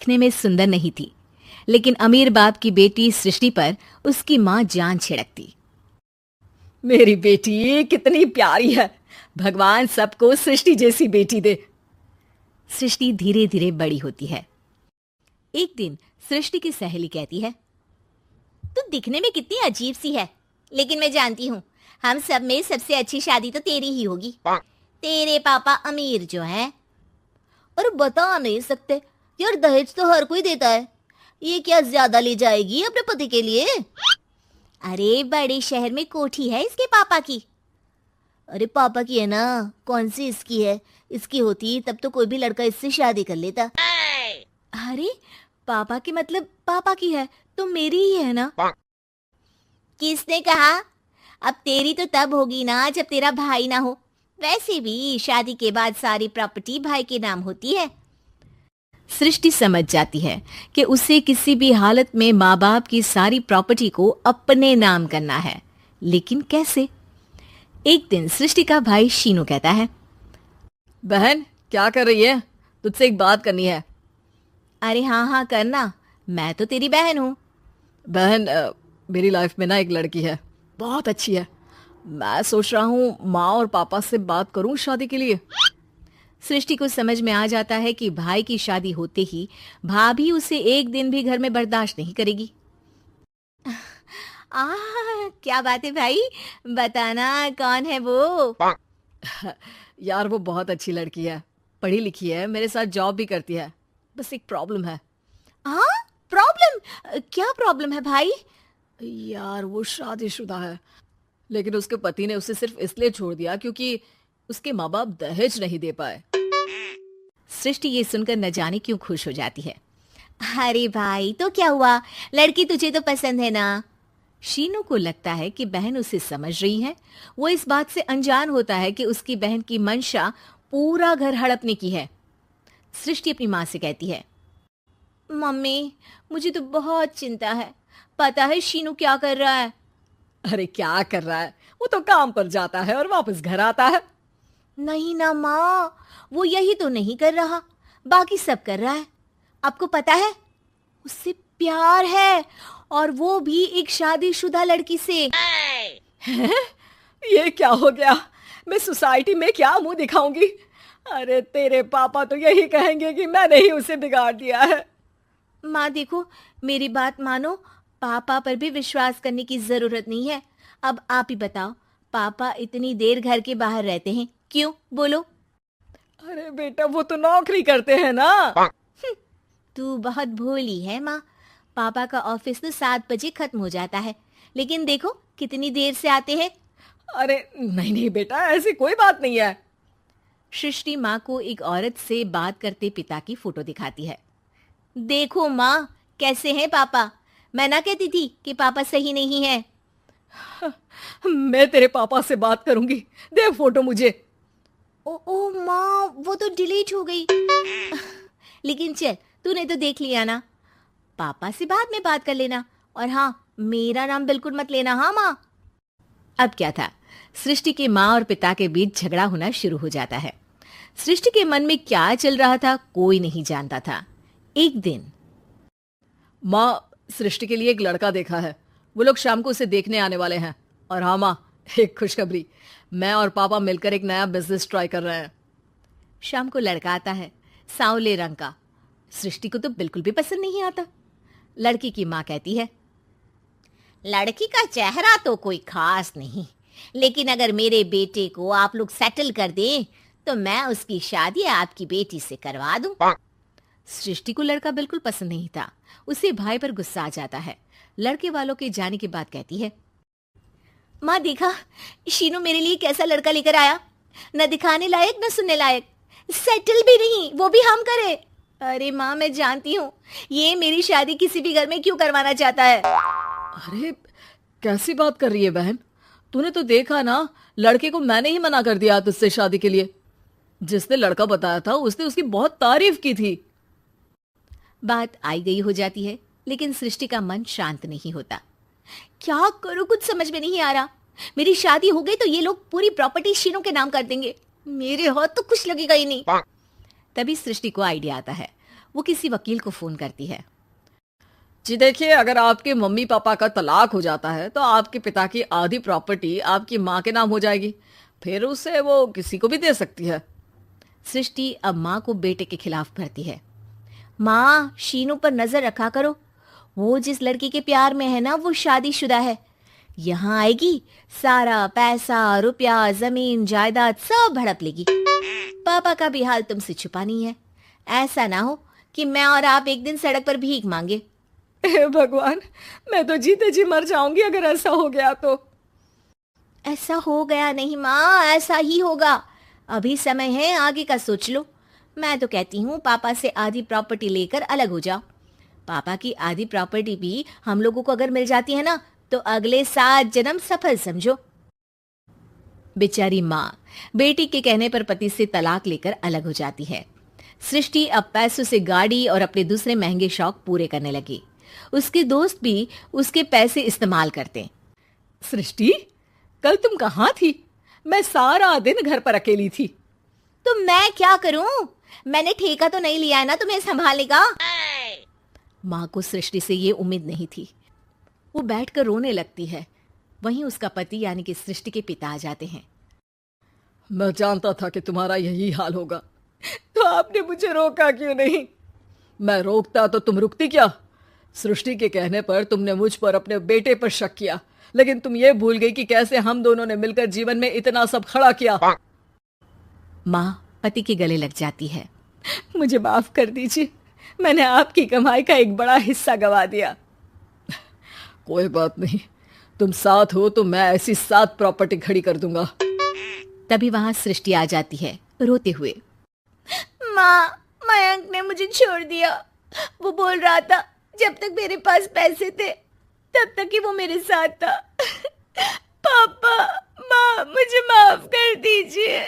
दिखने में सुंदर नहीं थी, लेकिन अमीर बाप की बेटी सृष्टि पर उसकी माँ जान छिड़कती। मेरी बेटी कितनी प्यारी है, भगवान सबको सृष्टि जैसी बेटी दे। सृष्टि धीरे धीरे बड़ी होती है। एक दिन सृष्टि की सहेली कहती है, तू दिखने में कितनी अजीब सी है, लेकिन मैं जानती हूँ हम सब में सबसे अच्छी शादी तो तेरी ही होगी। तेरे पापा अमीर जो हैं। और बता नहीं सकते यार, दहेज तो हर कोई देता है, ये क्या ज्यादा ले जाएगी अपने पति के लिए? अरे बड़े शहर में कोठी है इसके पापा की। अरे पापा की है ना, कौन सी इसकी है? इसकी होती तब तो कोई भी लड़का इससे शादी कर लेता। अरे पापा की मतलब पापा की है तो मेरी ही है ना? किसने कहा? अब तेरी तो तब होगी ना जब तेरा भाई ना हो। वैसे भी शादी के बाद सारी प्रॉपर्टी भाई के नाम होती है। सृष्टि समझ जाती है कि उसे किसी भी हालत में माँ बाप की सारी प्रॉपर्टी को अपने नाम करना है, लेकिन कैसे? एक दिन सृष्टि का भाई शीनू कहता है, बहन क्या कर रही है? तुझसे एक बात करनी है। अरे हाँ हाँ करना, मैं तो तेरी बहन हूँ। बहन मेरी लाइफ में ना एक लड़की है, बहुत अच्छी है। मैं सोच रहा हूँ माँ और पापा से बात करूँ शादी के लिए। सृष्टि को समझ में आ जाता है कि भाई की शादी होते ही भाभी उसे एक दिन भी घर में बर्दाश्त नहीं करेगी। क्या बात है भाई, बताना कौन है वो? यार वो बहुत अच्छी लड़की है, पढ़ी लिखी है, मेरे साथ जॉब भी करती है। बस एक प्रॉब्लम है। हाँ प्रॉब्लम? क्या प्रॉब्लम है भाई? यार वो शादीशुदा है, लेकिन उसके पति ने उसे सिर्फ इसलिए छोड़ दिया क्योंकि उसके माँ बाप दहेज नहीं दे पाए। सृष्टि ये सुनकर न जाने क्यों खुश हो जाती है। अरे भाई तो क्या हुआ, लड़की तुझे तो पसंद है ना? शीनू को लगता है कि बहन उसे समझ रही है। वो इस बात से अनजान होता है कि उसकी बहन की मंशा पूरा घर हड़पने की है। सृष्टि अपनी माँ से कहती है, मम्मी मुझे तो बहुत चिंता है। पता है शीनू क्या कर रहा है? अरे क्या कर रहा है, वो तो काम पर जाता है और वापस घर आता है। नहीं ना माँ, वो यही तो नहीं कर रहा, बाकी सब कर रहा है। आपको पता है उससे प्यार है, और वो भी एक शादीशुदा लड़की से। ये क्या हो गया? मैं सोसाइटी में क्या मुंह दिखाऊंगी? अरे तेरे पापा तो यही कहेंगे कि मैंने ही उसे बिगाड़ दिया है। माँ देखो, मेरी बात मानो, पापा पर भी विश्वास करने की जरूरत नहीं है। अब आप ही बताओ, पापा इतनी देर घर के बाहर रहते हैं क्यों? बोलो। अरे बेटा वो तो नौकरी करते हैं ना। तू बहुत भोली है माँ। पापा का ऑफिस तो 7 बजे खत्म हो जाता है, लेकिन देखो कितनी देर से आते हैं। अरे नहीं नहीं बेटा, ऐसी कोई बात नहीं है। सृष्टि माँ को एक औरत से बात करते पिता की फोटो दिखाती है। देखो माँ, कैसे हैं पापा? मैं ना कहती थी कि पापा सही नहीं है। मैं तेरे पापा से बात करूंगी, दे फोटो मुझे। ओ माँ, वो तो डिलीट हो गई। लेकिन चल, तूने तो देख लिया ना। पापा से बाद में बात कर लेना, और हाँ, मेरा नाम बिल्कुल मत लेना। हाँ माँ। अब क्या था, सृष्टि के माँ और पिता के बीच झगड़ा होना शुरू हो जाता है। सृष्टि के मन में क्या चल रहा था कोई नहीं जानता था। एक दिन, माँ सृष्टि के लिए एक लड़का देखा है, वो लोग शाम को उसे देखने आने वाले हैं। और हाँ माँ, एक खुशखबरी, मैं और पापा मिलकर एक नया बिजनेस ट्राई कर रहे हैं। शाम को लड़का आता है, सांवले रंग का। सृष्टि को तो बिल्कुल भी पसंद नहीं आता। लड़की की माँ कहती है, लड़की का चेहरा तो कोई खास नहीं, लेकिन अगर मेरे बेटे को आप लोग सेटल कर दें तो मैं उसकी शादी आपकी बेटी से करवा दूं। सृष्टि को लड़का बिल्कुल पसंद नहीं था। उसे भाई पर गुस्सा आ जाता है। लड़के वालों के जाने के बाद कहती है, माँ देखा, शीनू मेरे लिए कैसा लड़का लेकर आया, न दिखाने लायक न सुनने लायक, सेटल भी नहीं, वो भी हम करे। अरे माँ, मैं जानती हूँ ये मेरी शादी किसी भी घर में क्यों करवाना चाहता है। अरे कैसी बात कर रही है बहन, तूने तो देखा ना, लड़के को मैंने ही मना कर दिया तुझसे शादी के लिए। जिसने लड़का बताया था उसने उसकी बहुत तारीफ की थी। बात आई गई हो जाती है, लेकिन सृष्टि का मन शांत नहीं होता। क्या करूं, कुछ समझ में नहीं आ रहा। मेरी शादी हो गई तो ये लोग पूरी प्रॉपर्टी शीनू के नाम कर देंगे, मेरे हाथ तो कुछ लगेगा ही नहीं। तभी सृष्टि को आइडिया आता है। वो किसी वकील को फोन करती है। जी देखिए, अगर आपके मम्मी पापा का तलाक हो जाता है तो आपके पिता की आधी प्रॉपर्टी आपकी माँ के नाम हो जाएगी, फिर उसे वो किसी को भी दे सकती है। सृष्टि अब माँ को बेटे के खिलाफ भरती है। माँ, शीनू पर नजर रखा करो। वो जिस लड़की के प्यार में है ना, वो शादीशुदा है। यहाँ आएगी, सारा पैसा, रुपया, जमीन, जायदाद सब हड़प लेगी। पापा का भी हाल तुमसे छुपा नहीं है। ऐसा ना हो कि मैं और आप एक दिन सड़क पर भीख मांगे। हे भगवान, मैं तो जीते जी मर जाऊंगी अगर ऐसा हो गया तो। ऐसा हो गया नहीं माँ, ऐसा ही होगा। अभी समय है, आगे का सोच लो। मैं तो कहती हूँ पापा से आधी प्रॉपर्टी लेकर अलग हो जाओ। पापा की आधी प्रॉपर्टी भी हम लोगों को अगर मिल जाती है ना, तो अगले 7 जन्म सफल समझो। बेचारी माँ बेटी के कहने पर पति से तलाक लेकर अलग हो जाती है। सृष्टि अब पैसों से गाड़ी और अपने दूसरे महंगे शौक पूरे करने लगी। उसके दोस्त भी उसके पैसे इस्तेमाल करते। सृष्टि, कल तुम कहाँ थी? मैं सारा दिन घर पर अकेली थी। तो मैं क्या करूं? मैंने ठेका तो नहीं लिया है ना तुम्हें संभालने का। माँ को सृष्टि से ये उम्मीद नहीं थी। वो बैठकर रोने लगती है। वहीं उसका पति यानी कि सृष्टि के पिता आ जाते हैं। मैं जानता था कि तुम्हारा यही हाल होगा, तो आपने मुझे रोका क्यों नहीं? मैं रोकता तो तुम रुकती क्या? सृष्टि के कहने पर तुमने मुझ पर अपने बेटे पर शक किया, लेकिन तुम ये भूल गई कि कैसे हम दोनों ने मिलकर जीवन में इतना सब खड़ा किया। माँ पति के गले लग जाती है। मुझे माफ कर दीजिए, मैंने आपकी कमाई का एक बड़ा हिस्सा गवा दिया। कोई बात नहीं, तुम साथ हो तो मैं ऐसी 7 प्रॉपर्टी खड़ी कर दूंगा। तभी वहां सृष्टि आ जाती है रोते हुए। माँ, मयंक ने मुझे छोड़ दिया। वो बोल रहा था जब तक मेरे पास पैसे थे तब तक ही वो मेरे साथ था। पापा, माँ, मुझे माफ कर दीजिए।